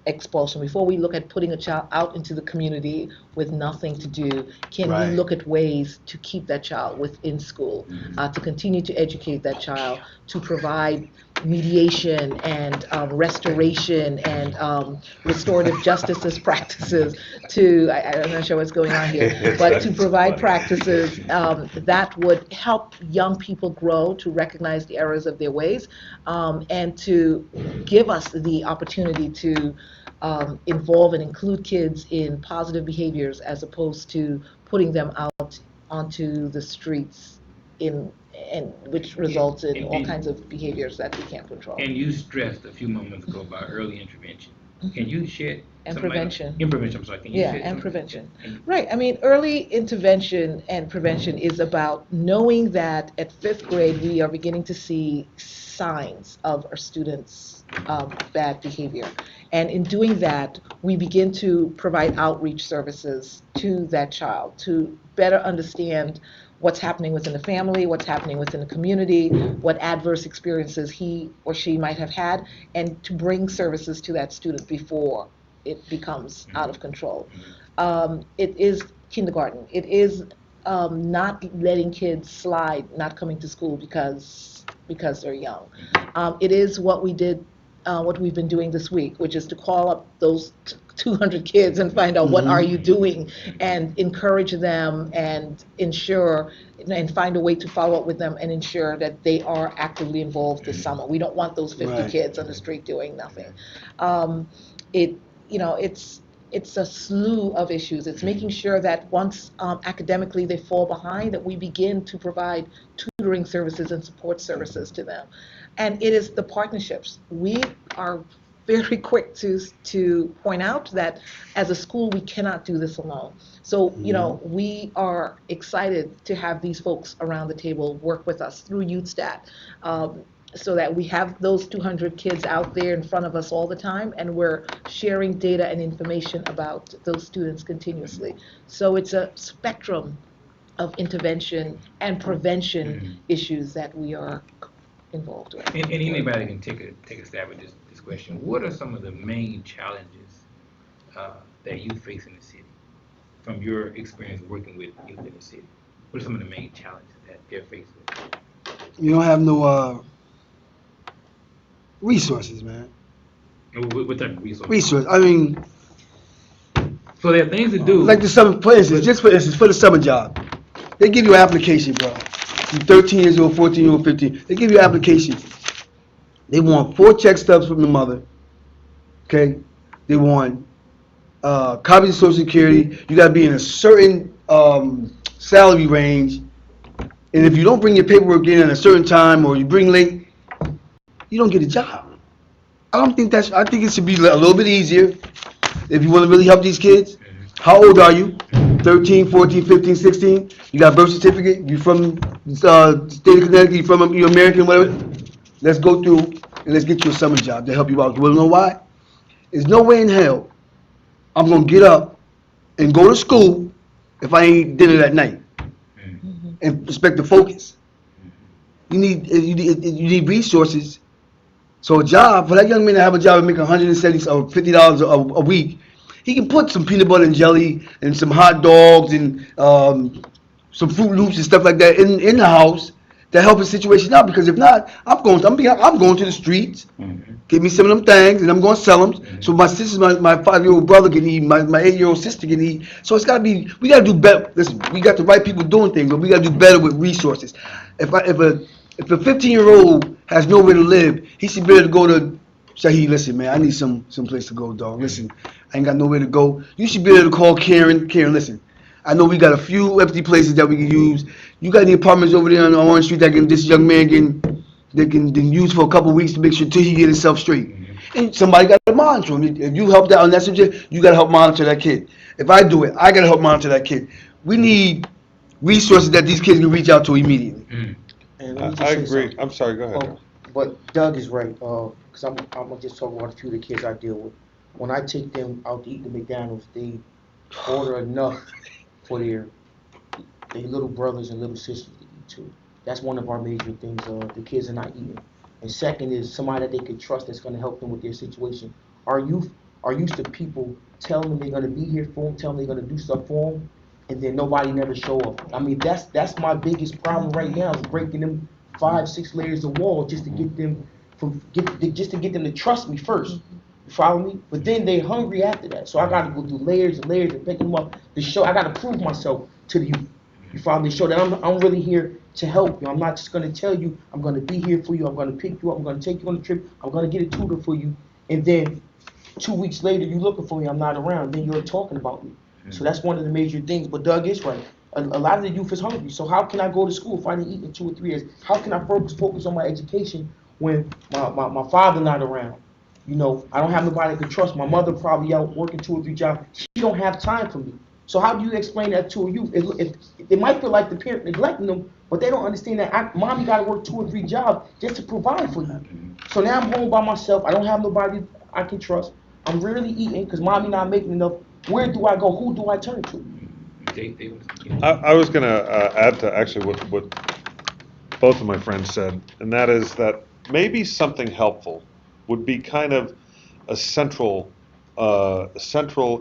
expulsion, before we look at putting a child out into the community with nothing to do, can we look at ways to keep that child within school, to continue to educate that child, to provide mediation and restoration and restorative justice practices to, I'm not sure what's going on here, but to provide practices that would help young people grow to recognize the errors of their ways, and to give us the opportunity to involve and include kids in positive behaviors as opposed to putting them out onto the streets and which results in all kinds of behaviors that we can't control. And you stressed a few moments ago about early intervention. Can you shed And some light on- prevention. In prevention, I'm sorry. Can you Yeah, shed and some- prevention. and- Right, I mean, early intervention and prevention is about knowing that at 5th grade, we are beginning to see signs of our students' bad behavior. And in doing that, we begin to provide outreach services to that child to better understand what's happening within the family, what's happening within the community, what adverse experiences he or she might have had, and to bring services to that student before it becomes out of control. It is kindergarten. It is not letting kids slide, not coming to school because they're young. It is what we did, what we've been doing this week, which is to call up those 200 kids and find out what are you doing, and encourage them and ensure and find a way to follow up with them and ensure that they are actively involved this summer. We don't want those 50 Right. kids on the street doing nothing. It's a slew of issues. It's making sure that once academically they fall behind, that we begin to provide tutoring services and support services to them. And it is the partnerships. We are very quick to point out that as a school, we cannot do this alone. So, we are excited to have these folks around the table work with us through YouthStat, so that we have those 200 kids out there in front of us all the time, and we're sharing data and information about those students continuously. So it's a spectrum of intervention and prevention issues that we are involved with. And anybody can take a stab at this question. What are some of the main challenges that you face in the city, from your experience working with youth in the city? What are some of the main challenges that they're faced with? You don't have no resources, man. And what type of resources? Resources. I mean, So there are things to do. like the summer, for instance, for the summer job, they give you an application, bro. You're 13 years old, 14 years old, 15. They give you an application. They want 4 check stubs from the mother. Okay. They want copies of Social Security. You got to be in a certain salary range. And if you don't bring your paperwork in at a certain time, or you bring late, you don't get a job. I think it should be a little bit easier if you want to really help these kids. How old are you? 13, 14, 15, 16? You got a birth certificate? You from the state of Connecticut? You American, whatever? Let's go through and let's get you a summer job to help you out. You want to know why? There's no way in hell I'm going to get up and go to school if I ain't eat dinner that night and expect to focus. You need resources. So a job, for that young man to have a job and make $170 or $50 a week, he can put some peanut butter and jelly and some hot dogs and some Fruit Loops and stuff like that in the house to help his situation out. Because if not, I'm going to the streets, get me some of them things, and I'm going to sell them. So my sister, my 5-year-old brother can eat, my 8-year-old sister can eat. So it's got to be, we got to do better. Listen, we got the right people doing things, but we got to do better with resources. If a 15-year-old has nowhere to live, he should be able to go to Shahid. Listen, man, I need some place to go, dog. Listen, I ain't got nowhere to go. You should be able to call Karen. Karen, listen, I know we got a few empty places that we can use. You got any apartments over there on Orange Street that this young man can use for a couple of weeks to make sure till he get himself straight. And somebody got to monitor him. If you help that on that subject, you got to help monitor that kid. If I do it, I got to help monitor that kid. We need resources that these kids can reach out to immediately. And let me just I say agree. something. I'm sorry, go ahead. Oh, but Doug is right, because I'm gonna just talk about a few of the kids I deal with. When I take them out to eat the McDonald's, they order enough for their little brothers and little sisters to eat too. That's one of our major things. The kids are not eating. And second is somebody that they can trust that's gonna help them with their situation. Our youth are used to people telling them they're gonna be here for them, telling them they're gonna do stuff for them, and then nobody never show up. I mean, that's my biggest problem right now, is breaking them 5-6 layers of wall just to get them just to get them to trust me first. You follow me? But then they hungry after that. So I gotta go through layers and layers and pick them up to show. I gotta prove myself to the youth. You follow me? Show that I'm really here to help you. I'm not just gonna tell you I'm gonna be here for you. I'm gonna pick you up. I'm gonna take you on a trip. I'm gonna get a tutor for you. And then 2 weeks later, you looking for me. I'm not around. Then you're talking about me. So that's one of the major things. But Doug is right. A lot of the youth is hungry. So how can I go to school if I didn't eat in 2 or 3 years? How can I focus on my education when my father not around? You know, I don't have nobody I can trust. My mother probably out working 2 or 3 jobs. She don't have time for me. So how do you explain that to a youth? It might feel like the parent neglecting them, but they don't understand that mommy got to work 2 or 3 jobs just to provide for you. So now I'm home by myself. I don't have nobody I can trust. I'm rarely eating because mommy not making enough. Where do I go? Who do I turn to? I was going to add to actually what both of my friends said, and that is that maybe something helpful would be kind of a central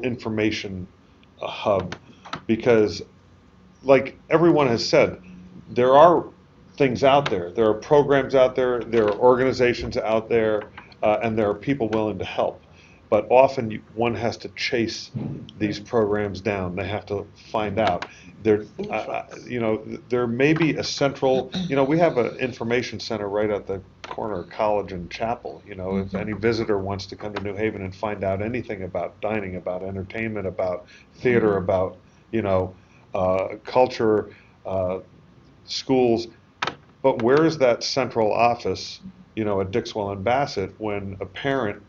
information hub, because, like everyone has said, there are things out there, there are programs out there, there are organizations out there, and there are people willing to help. But often one has to chase these programs down. They have to find out. There may be a central. We have an information center right at the corner of College and Chapel. If any visitor wants to come to New Haven and find out anything about dining, about entertainment, about theater, about culture, schools. But where is that central office? At Dixwell and Bassett, when a parent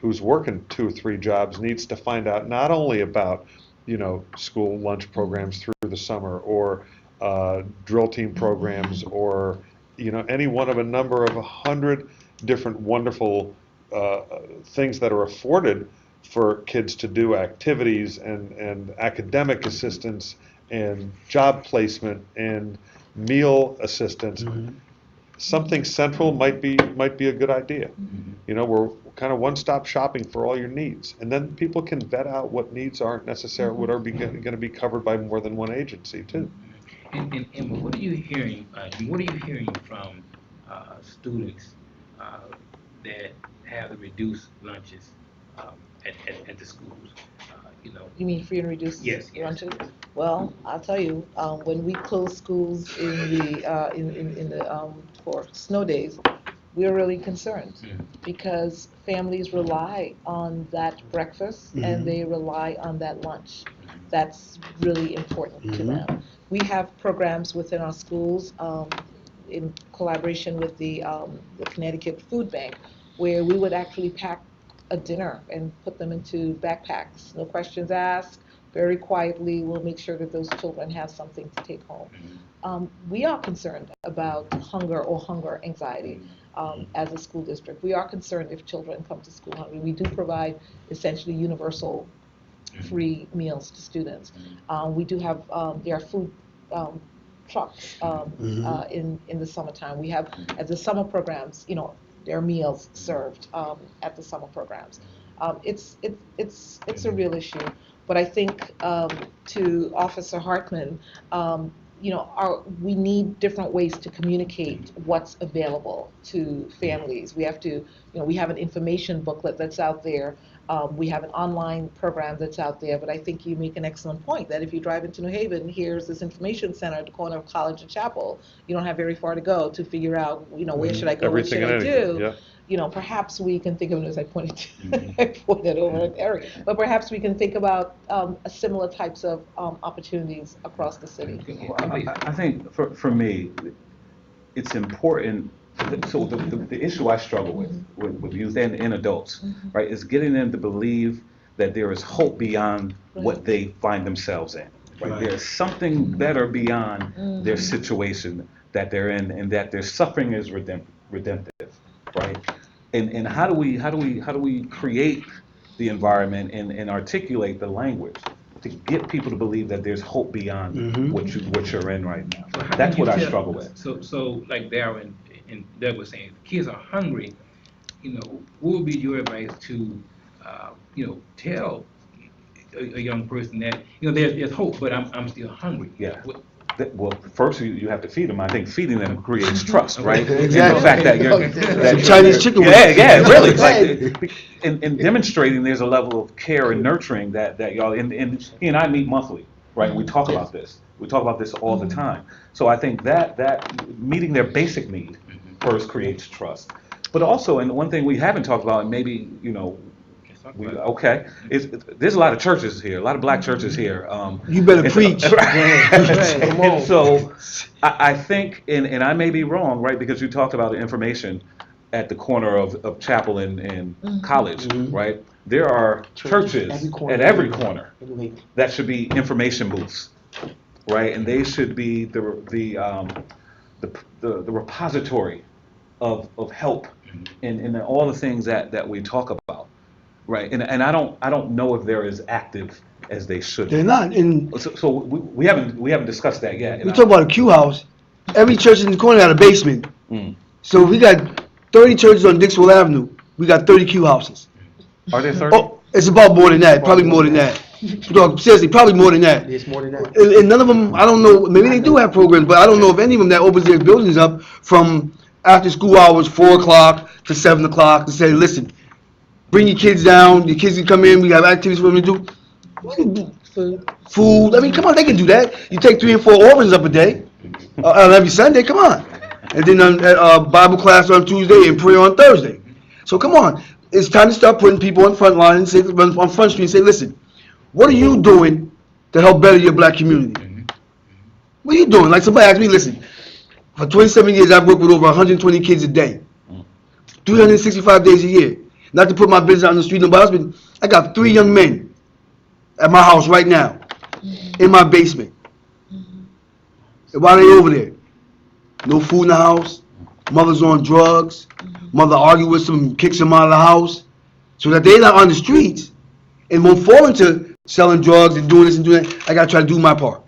who's working 2 or 3 jobs needs to find out not only about, school lunch programs through the summer, or drill team programs, or, any one of a number of 100 different wonderful things that are afforded for kids to do, activities and academic assistance and job placement and meal assistance. Something central might be a good idea. We're kind of one-stop shopping for all your needs, and then people can vet out what needs aren't necessary, what are going to be covered by more than one agency too. And what are you hearing? What are you hearing from students that have the reduced lunches at the schools? You mean free and reduced Yes. lunches? Well, I'll tell you, when we close schools in the for snow days, we're really concerned because families rely on that breakfast and they rely on that lunch. That's really important to them. We have programs within our schools in collaboration with the Connecticut Food Bank, where we would actually pack a dinner and put them into backpacks, no questions asked. Very quietly, we'll make sure that those children have something to take home. We are concerned about hunger or hunger anxiety as a school district. We are concerned if children come to school hungry. We do provide essentially universal free meals to students. We do have, there are food trucks in the summertime. We have, at the summer programs, there are meals served at the summer programs. It's a real issue. But I think to Officer Hartman, we need different ways to communicate what's available to families. We have to, we have an information booklet that's out there. We have an online program that's out there, but I think you make an excellent point that if you drive into New Haven, here's this information center at the corner of College and Chapel. You don't have very far to go to figure out, where should I go, what should I do? Yeah. Perhaps we can think of it as I pointed to, I pointed over at Eric, but perhaps we can think about similar types of opportunities across the city. I think for me, it's important. So the issue I struggle with youth and adults, right, is getting them to believe that there is hope beyond what they find themselves in. Right? There's something better beyond their situation that they're in, and that their suffering is redemptive, right? And how do we create the environment and articulate the language to get people to believe that there's hope beyond what you're in right now? So that's what I struggle with. So like Darrell and Doug was saying, if kids are hungry, what would be your advice to, tell a young person that, there's hope, but I'm still hungry. Yeah. Well, first you have to feed them. I think feeding them creates trust, right? Exactly. And the fact that Some Chinese chicken Yeah, wings. really. Like, in demonstrating there's a level of care and nurturing that y'all, and he and I meet monthly, right? And we talk about this. We talk about this all the time. So I think that meeting their basic need first creates trust. But also, and one thing we haven't talked about, and maybe, there's a lot of churches here, a lot of black churches here. You better preach. And so I think, and I may be wrong, right, because you talked about information at the corner of Chapel and College, right? There are churches at every corner that should be information booths, right? And they should be the repository of help in all the things that we talk about. Right, and I don't know if they're as active as they should be. They're not. And So we haven't discussed that yet. we talk about a Q house. Every church in the corner got a basement. So we got 30 churches on Dixwell Avenue. We got 30 Q houses. Are there 30? Oh, it's about more than that. Probably more than that. No, seriously, probably more than that. It's more than that. And none of them, I don't know, maybe they do have programs, but I don't know if any of them that opens their buildings up from after school hours, 4 o'clock to 7 o'clock, to say, listen, bring your kids down, your kids can come in, we have activities for them to do. Food. I mean, come on, they can do that. You take 3 and 4 orphans up a day, on every Sunday, come on. And then Bible class on Tuesday and prayer on Thursday. So come on, it's time to start putting people on front line and say, on Front Street and say, listen, what are you doing to help better your black community? What are you doing? Like somebody asked me, listen, for 27 years I've worked with over 120 kids a day, 365 days a year. Not to put my business out on the street, nobody else, but I got 3 young men at my house right now, in my basement. And why are they over there? No food in the house, mother's on drugs, mother argue with them, kicks them out of the house, so that they're not on the streets and won't fall into selling drugs and doing this and doing that. I gotta try to do my part.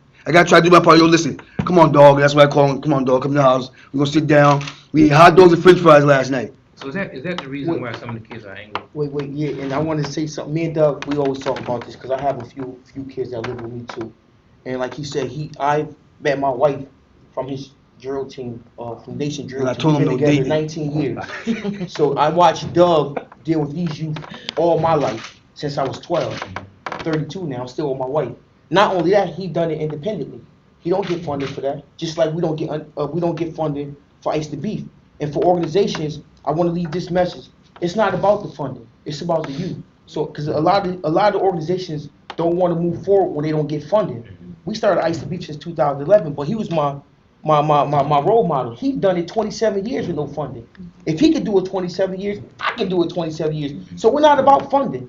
Yo, listen, come on, dog. That's what I call him. Come on, dog. Come to the house. We're gonna sit down. We ate hot dogs and French fries last night. So is that the reason why some of the kids are angry? Wait, yeah, and I want to say something. Me and Doug, we always talk about this because I have a few kids that live with me too. And like he said, I met my wife from his drill team, from Nation Drill And I Team. told him We've no been together dating. 19 years. So I watched Doug deal with these youth all my life since I was 12. 32 now, still with my wife. Not only that, he done it independently. He don't get funded for that. Just like we don't get funded for Ice the Beef. And for organizations, I want to leave this message. It's not about the funding. It's about the youth. So, because a lot of organizations don't want to move forward when they don't get funded. We started Ice the Beef since 2011, but he was my role model. He done it 27 years with no funding. If he could do it 27 years, I can do it 27 years. So we're not about funding.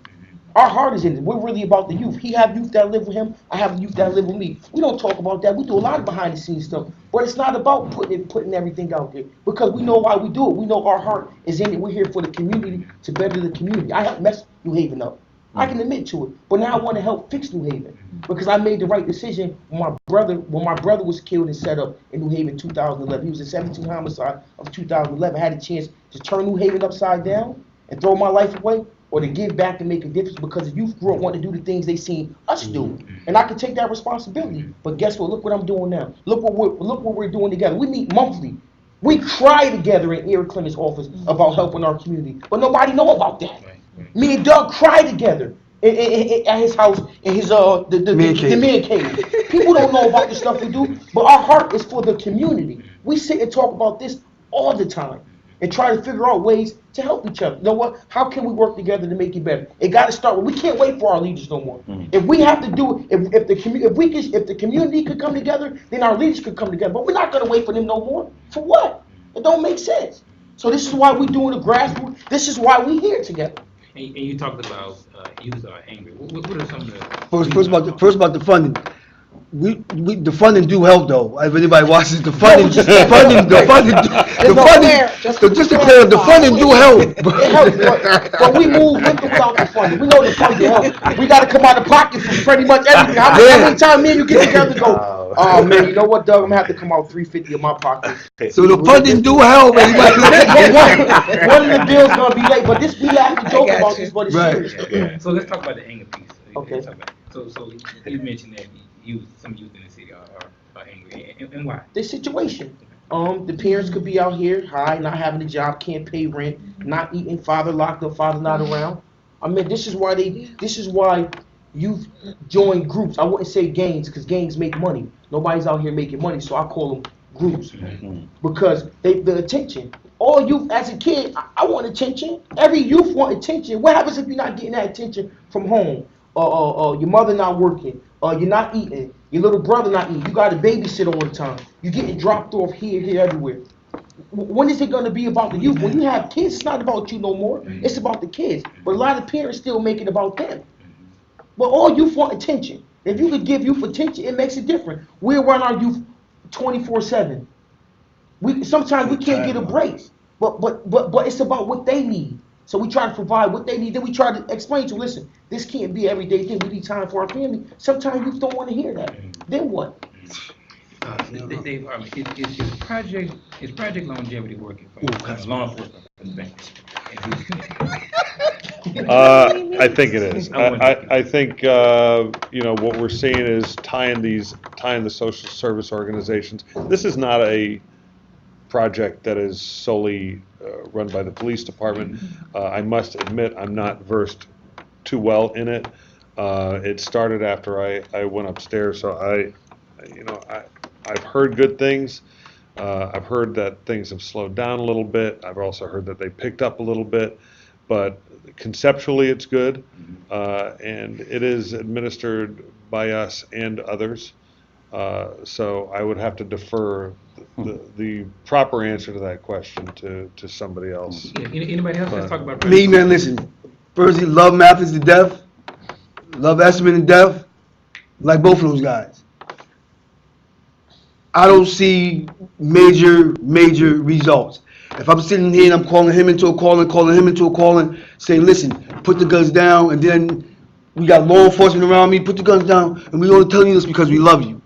Our heart is in it. We're really about the youth. He have youth that live with him. I have youth that live with me. We don't talk about that. We do a lot of behind the scenes stuff. But it's not about putting everything out there. Because we know why we do it. We know our heart is in it. We're here for the community, to better the community. I helped mess New Haven up. I can admit to it. But now I want to help fix New Haven. Because I made the right decision when my brother was killed and set up in New Haven in 2011. He was a 17 homicide of 2011. I had a chance to turn New Haven upside down and throw my life away, or to give back and make a difference, because the youth grew up wanting to do the things they seen us do. And I can take that responsibility. But guess what? Look what I'm doing now. Look what we're doing together. We meet monthly. We cry together in Erik Clemons' office about helping our community. But nobody know about that. Me and Doug cry together at his house, in his the man cave. People don't know about the stuff we do, but our heart is for the community. We sit and talk about this all the time and try to figure out ways to help each other. You know what? How can we work together to make it better? It got to start with, we can't wait for our leaders no more. If we have to do it, if the community could come together, then our leaders could come together. But we're not going to wait for them no more. For what? It don't make sense. So this is why we're doing the grassroots. This is why we're here together. And you talked about youth are angry. What are some of the First about the funding. The funding do help though. If anybody watches the funding, just to clear up, the funding do help. It helps, but we move with or without the funding. We know the funding helps. We got to come out of pocket for pretty much everything. How many times me and you get together and go, oh man, you know what, Doug? I'm gonna have to come out $350 of my pocket. So the funding do help. One of the bills gonna be late, but we laugh and joke about this, but it's serious. So let's talk about the anger piece. Okay. So you mentioned that some youth in the city are angry, and why? This situation. The parents could be out here high, not having a job, can't pay rent, not eating, father locked up, father not around. I mean, this is why youth join groups. I wouldn't say gangs, because gangs make money. Nobody's out here making money, so I call them groups. Because the attention. All youth as a kid, I want attention. Every youth want attention. What happens if you're not getting that attention from home? Your mother not working, you're not eating, your little brother not eating, you got to babysit all the time, you're getting dropped off here, everywhere. When is it going to be about the youth? When you have kids, it's not about you no more. It's about the kids. But a lot of parents still make it about them. But all youth want attention. If you could give youth attention, it makes it different. We run our youth 24/7. Sometimes we can't get a break. But it's about what they need. So we try to provide what they need. Then we try to explain to them, listen, this can't be everyday thing. We need time for our family. Sometimes youth don't want to hear that. Then what? Dave Hartman, is Project Longevity working for you? From a law enforcement perspective? I think it is. I think, what we're seeing is tying the social service organizations. This is not a project that is solely run by the police department. I must admit, I'm not versed too well in it. It started after I went upstairs, so I've heard good things. I've heard that things have slowed down a little bit. I've also heard that they picked up a little bit, but conceptually it's good, and it is administered by us and others. So I would have to defer the proper answer to that question to somebody else. Yeah, anybody else? Let's talk about Me, man, listen. Firstly, love Mathis to death. Love Esserman to death. Like both of those guys. I don't see major results. If I'm sitting here and I'm calling him into a calling, saying, listen, put the guns down, and then we got law enforcement around me, put the guns down, and we only telling you this because we love you.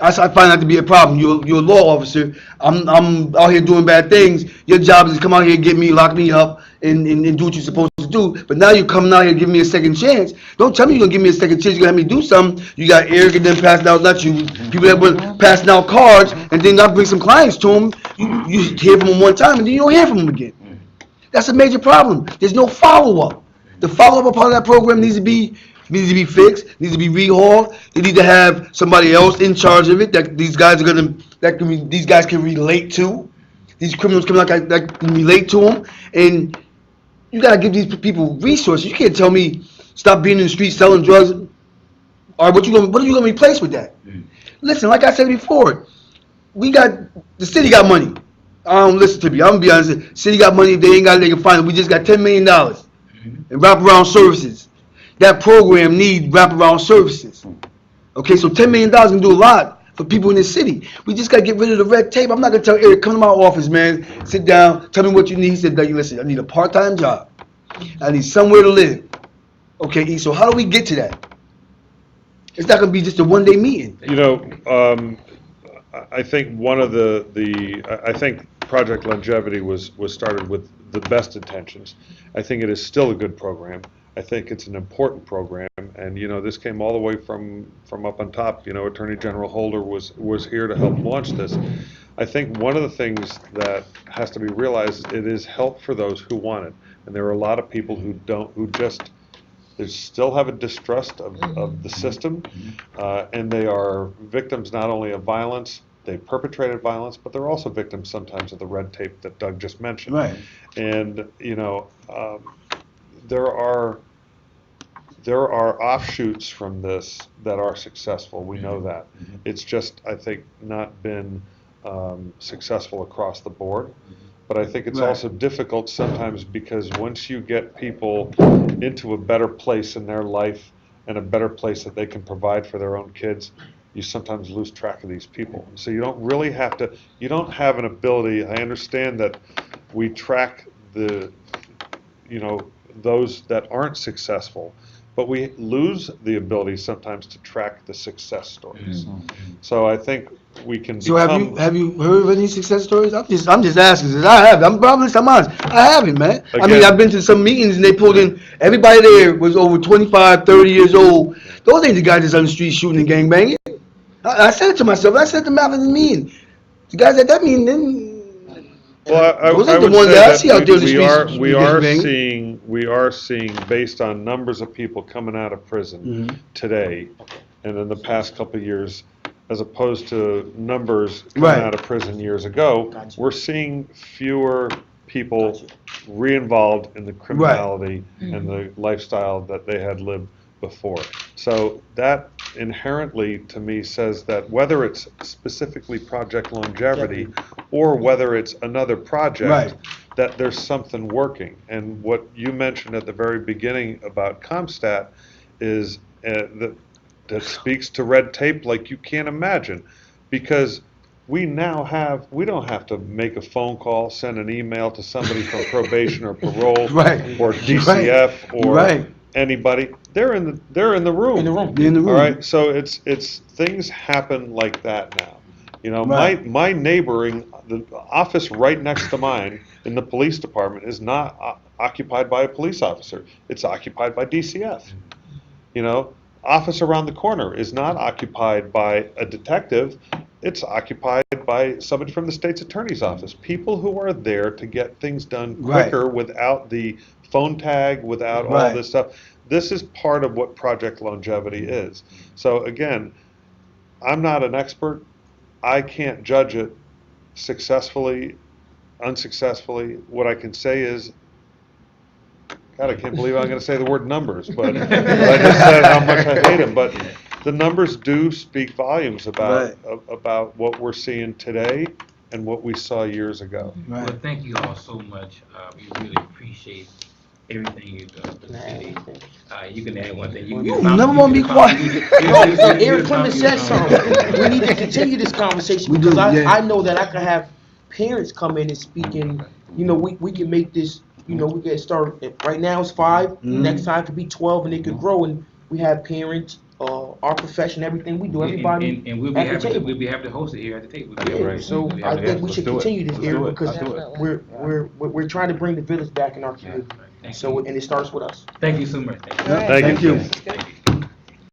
I find that to be a problem. You're a law officer. I'm out here doing bad things. Your job is to come out here, get me, lock me up, and do what you're supposed to do. But now you're coming out here giving me a second chance. Don't tell me you're gonna give me a second chance. You're gonna have me do something. You got Eric and then passing out, not you, people that were passing out cards, and then I bring some clients to them. You hear from them one time, and then you don't hear from them again. That's a major problem. There's no follow-up. The follow-up part of that program needs to be fixed, needs to be rehauled. They need to have somebody else in charge of it that these guys can relate to. These criminals coming out that can relate to them, and you gotta give these people resources. You can't tell me stop being in the street selling drugs. All right, what are you gonna replace with that? Listen, like I said before, the city got money. I don't listen to me. I'm gonna be honest. City got money. If they ain't got it, they can find it. We just got $10 million in wraparound services. That program needs wraparound services. Okay, so $10 million can do a lot for people in the city. We just gotta get rid of the red tape. I'm not gonna tell Eric, come to my office, man. Sit down, tell me what you need. He said, listen, I need a part-time job. I need somewhere to live. Okay, so how do we get to that? It's not gonna be just a one-day meeting. I think one of I think Project Longevity was started with the best intentions. I think it is still a good program. I think it's an important program, and this came all the way from up on top. Attorney General Holder was here to help launch this. I think one of the things that has to be realized, it is help for those who want it, and there are a lot of people who they still have a distrust of the system, and they are victims not only of violence. They perpetrated violence, but they're also victims sometimes of the red tape that Doug just mentioned. Right. And there are offshoots from this that are successful. We know that. It's just, I think, not been successful across the board. But I think it's also difficult sometimes because once you get people into a better place in their life and a better place that they can provide for their own kids, you sometimes lose track of these people. So you don't really have to, you don't have an ability. I understand that we track those that aren't successful, but we lose the ability sometimes to track the success stories. So I think we can So become. have you heard of any success stories? I'm just asking. 'Cause I have. I'm honest. I haven't, man. I mean, Again- I've been to some meetings and they pulled in. Everybody there was over 25, 30 years old. Those ain't the guys that's on the street shooting and gangbanging. I said it to myself. I said to Matt in the meeting. The guys at that meeting, then Well, those I ain't the would ones say that I that see out there in the we streets are, we are gangbanging. seeing, based on numbers of people coming out of prison Mhm. today and in the past couple of years, as opposed to numbers coming Right. out of prison years ago, Gotcha. we're seeing fewer people Gotcha. re-involved in the criminality and the lifestyle that they had lived before. So that inherently, to me, says that whether it's specifically Project Longevity or whether it's another project, Right. that there's something working. And what you mentioned at the very beginning about ComStat is that speaks to red tape like you can't imagine. Because we don't have to make a phone call, send an email to somebody from probation or parole Right. or DCF or Right. anybody. They're in the room. In the room. Be in the room. All right, so it's things happen like that now. You know, Right. my neighboring, the office right next to mine in the police department is not occupied by a police officer. It's occupied by DCF. You know, office around the corner is not occupied by a detective. It's occupied by somebody from the state's attorney's office. People who are there to get things done Right. quicker without the phone tag, without all Right. this stuff. This is part of what Project Longevity is. So again, I'm not an expert. I can't judge it successfully, unsuccessfully. What I can say is, God, I can't believe I'm going to say the word numbers, but I just said how much I hate them. But the numbers do speak volumes about about what we're seeing today and what we saw years ago. Right. Well, thank you all so much. We really appreciate everything you've done for the city. You can add one thing. You never wanna be quiet. So Erik Clemons said something. We need to continue this conversation We do, because yeah. I know that I can have parents come in and speak and, you know, we can make this, you know, we can start, right now it's 5, next time it could be 12 and it could grow and we have parents, our profession, everything we do, everybody And we'll be at the happy to, table. we'll be happy to host it here at the table. Yeah, so We'll be I happy to think have we it. should Let's do it. continue this, Let's Erik, do it. because Let's do it. we're trying to bring the village back in our community. Thank So, you. and it starts with us. Thank you so much. Thank you. All right. Thank you. Thank you. That's good.